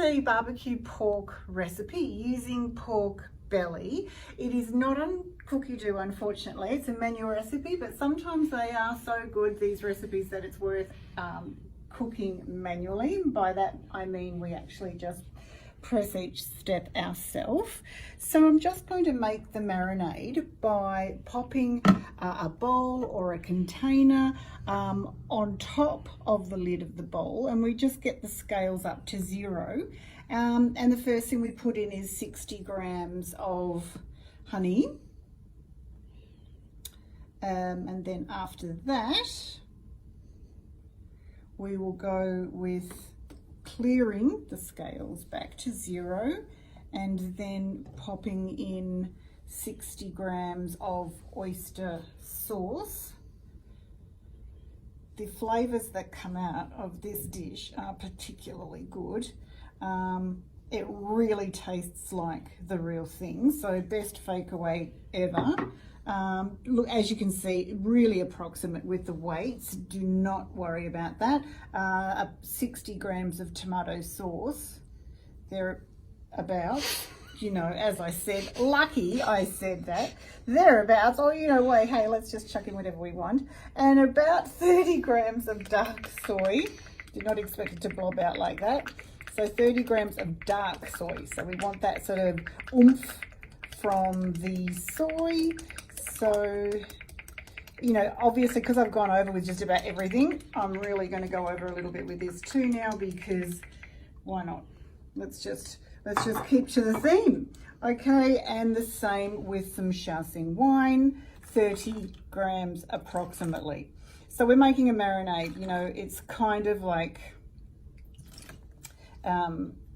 a barbecue pork recipe using pork belly. It is not on cookie dough, unfortunately. It's a manual recipe, but sometimes they are so good, these recipes, that it's worth cooking manually. By that I mean we actually just press each step ourselves. So I'm just going to make the marinade by popping a bowl or a container on top of the lid of the bowl, and we just get the scales up to 0. And the first thing we put in is 60 grams of honey, and then after that we will go with clearing the scales back to 0 and then popping in 60 grams of oyster sauce. The flavours that come out of this dish are particularly good. It really tastes like the real thing, so best fake away ever. Look, as you can see, really approximate with the weights. Do not worry about that. 60 grams of tomato sauce, thereabouts. You know, as I said, lucky I said that, thereabouts. Oh, you know, wait, hey, let's just chuck in whatever we want. And about 30 grams of dark soy. Did not expect it to blob out like that. So 30 grams of dark soy. So we want that sort of oomph from the soy. So, you know, obviously, because I've gone over with just about everything, I'm really going to go over a little bit with this too now, because why not? Let's just keep to the theme. Okay, and the same with some shaoxing wine, 30 grams approximately. So we're making a marinade, you know, it's kind of like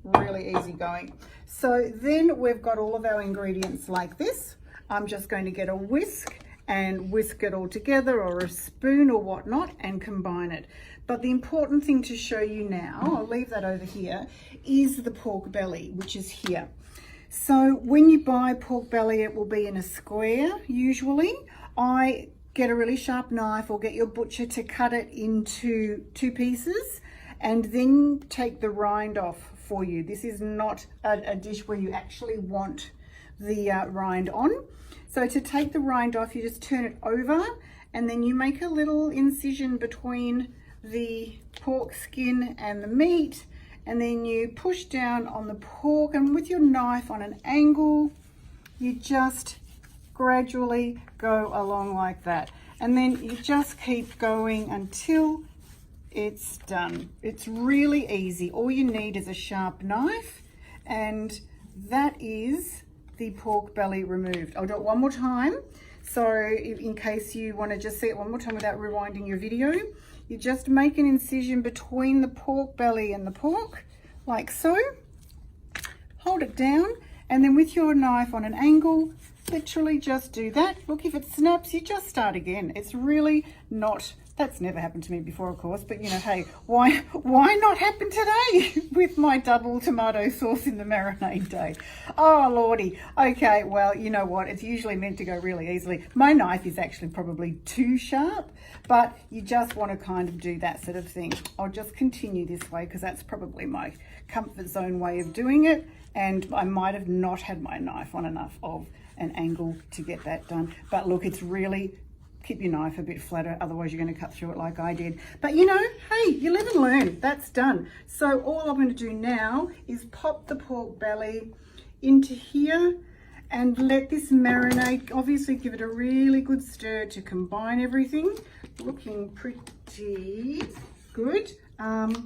really easy going. So then we've got all of our ingredients like this. I'm just going to get a whisk and whisk it all together, or a spoon or whatnot, and combine it. But the important thing to show you now, I'll leave that over here, is the pork belly, which is here. So when you buy pork belly, it will be in a square usually. I get a really sharp knife, or get your butcher to cut it into 2 pieces and then take the rind off for you. This is not a dish where you actually want the rind on. So to take the rind off, you just turn it over, and then you make a little incision between the pork skin and the meat, and then you push down on the pork, and with your knife on an angle, you just gradually go along like that, and then you just keep going until it's done. It's really easy. All you need is a sharp knife, and that is the pork belly removed. I'll do it one more time. So in case you want to just see it one more time without rewinding your video, you just make an incision between the pork belly and the pork, like so. Hold it down, and then with your knife on an angle, literally just do that. Look, if it snaps, you just start again. It's really not, that's never happened to me before, of course, but you know, hey, why not happen today with my double tomato sauce in the marinade day? Oh lordy. Okay, well, you know what, it's usually meant to go really easily. My knife is actually probably too sharp, but you just want to kind of do that sort of thing. I'll just continue this way because that's probably my comfort zone way of doing it, and I might have not had my knife on enough of an angle to get that done. But look, it's really, keep your knife a bit flatter, otherwise you're going to cut through it like I did. But you know, hey, you live and learn. That's done. So all I'm going to do now is pop the pork belly into here and let this marinate. Obviously give it a really good stir to combine everything. Looking pretty good. That's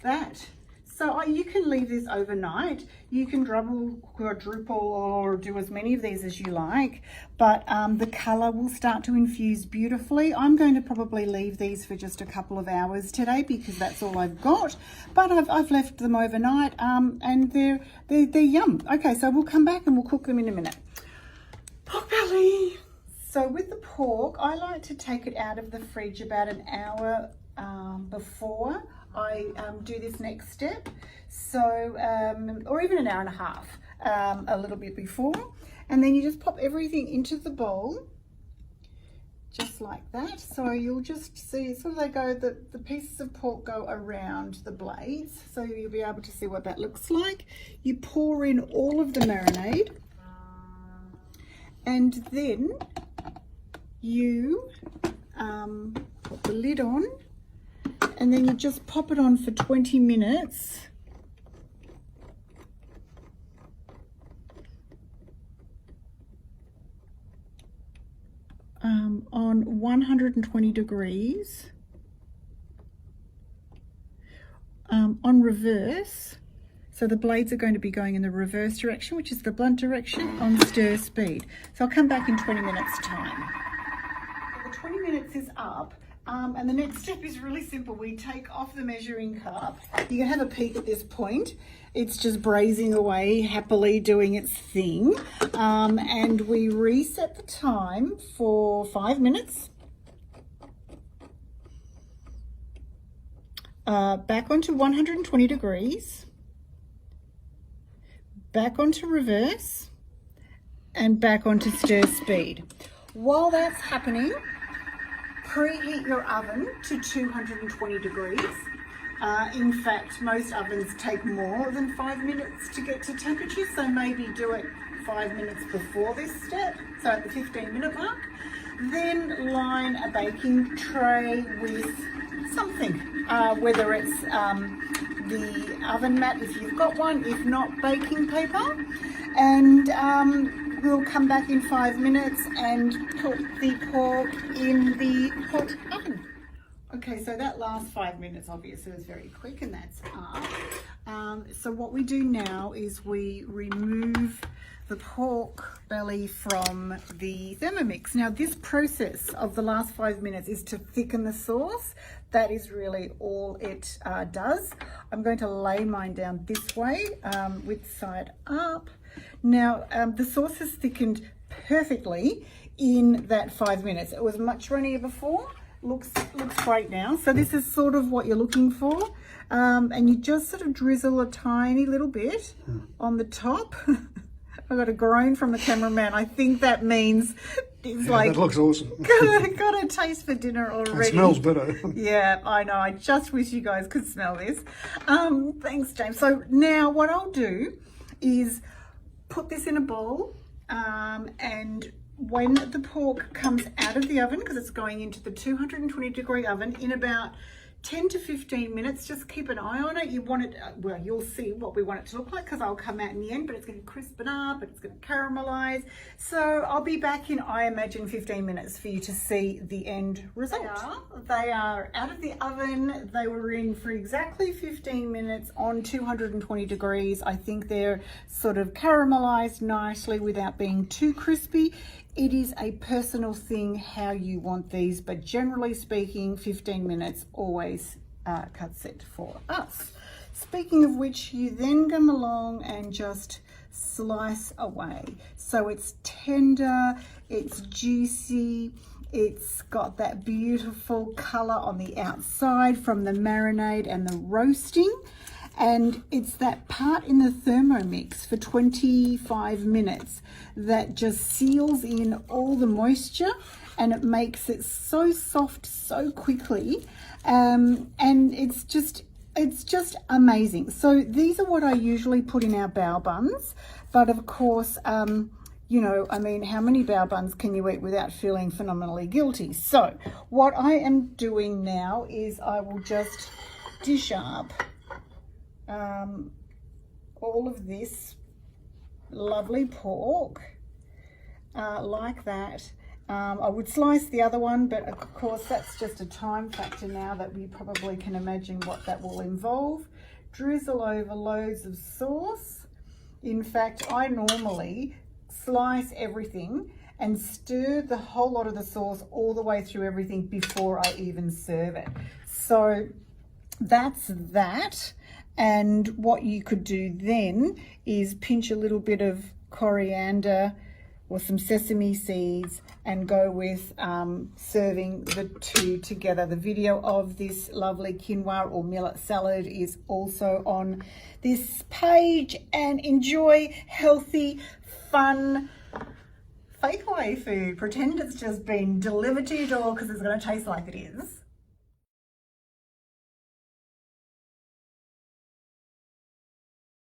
that. So you can leave this overnight. You can double, quadruple, or do as many of these as you like, but the colour will start to infuse beautifully. I'm going to probably leave these for just a couple of hours today because that's all I've got, but I've left them overnight, and they're yum. Okay, so we'll come back and we'll cook them in a minute. Pork belly. So with the pork, I like to take it out of the fridge about an hour before I do this next step, so or even an hour and a half, a little bit before, and then you just pop everything into the bowl just like that. So you'll just see sort of they go, the pieces of pork go around the blades, so you'll be able to see what that looks like. You pour in all of the marinade, and then you put the lid on, and then you just pop it on for 20 minutes. On 120 degrees on reverse, so the blades are going to be going in the reverse direction, which is the blunt direction, on stir speed. So I'll come back in 20 minutes time. So the 20 minutes is up, and the next step is really simple. We take off the measuring cup. You can have a peek at this point. It's just braising away, happily doing its thing. And we reset the time for 5 minutes. Back onto 120 degrees. Back onto reverse. And back onto stir speed. While that's happening, preheat your oven to 220 degrees. In fact, most ovens take more than 5 minutes to get to temperature, so maybe do it 5 minutes before this step, so at the 15-minute mark. Then line a baking tray with something, whether it's the oven mat if you've got one, if not baking paper, and we'll come back in 5 minutes and put the pork in the hot oven. Okay, so that last 5 minutes obviously was very quick, and that's up. So what we do now is we remove the pork belly from the Thermomix. Now this process of the last 5 minutes is to thicken the sauce. That is really all it does. I'm going to lay mine down this way with side up. Now the sauce is thickened perfectly in that 5 minutes. It was much runnier before. Looks great now. So this is sort of what you're looking for, and you just sort of drizzle a tiny little bit on the top. I got a groan from the cameraman. I think that means it's like, that looks awesome. got a taste for dinner already. It smells better. Yeah, I know. I just wish you guys could smell this. Thanks, James. So now what I'll do is put this in a bowl, and when the pork comes out of the oven, because it's going into the 220 degree oven in about 10 to 15 minutes, just keep an eye on it. You want it, well, you'll see what we want it to look like, because I'll come out in the end, but it's going to crispen up and it's going to caramelize. So I'll be back in, I imagine, 15 minutes for you to see the end result. They are out of the oven. They were in for exactly 15 minutes on 220 degrees. I think they're sort of caramelized nicely without being too crispy. It is a personal thing how you want these, but generally speaking, 15 minutes always cuts it for us. Speaking of which, you then come along and just slice away. So it's tender, it's juicy, it's got that beautiful color on the outside from the marinade and the roasting. And it's that part in the Thermomix for 25 minutes that just seals in all the moisture, and it makes it so soft so quickly, and it's just amazing. So these are what I usually put in our bao buns, but of course, you know, I mean, how many bao buns can you eat without feeling phenomenally guilty? So what I am doing now is I will just dish up all of this lovely pork like that. I would slice the other one, but of course that's just a time factor now that we probably can imagine what that will involve. Drizzle over loads of sauce. In fact, I normally slice everything and stir the whole lot of the sauce all the way through everything before I even serve it. So that's that. And what you could do then is pinch a little bit of coriander or some sesame seeds and go with serving the two together. The video of this lovely quinoa or millet salad is also on this page. And enjoy healthy, fun fake away food. Pretend it's just been delivered to your door because it's going to taste like it is.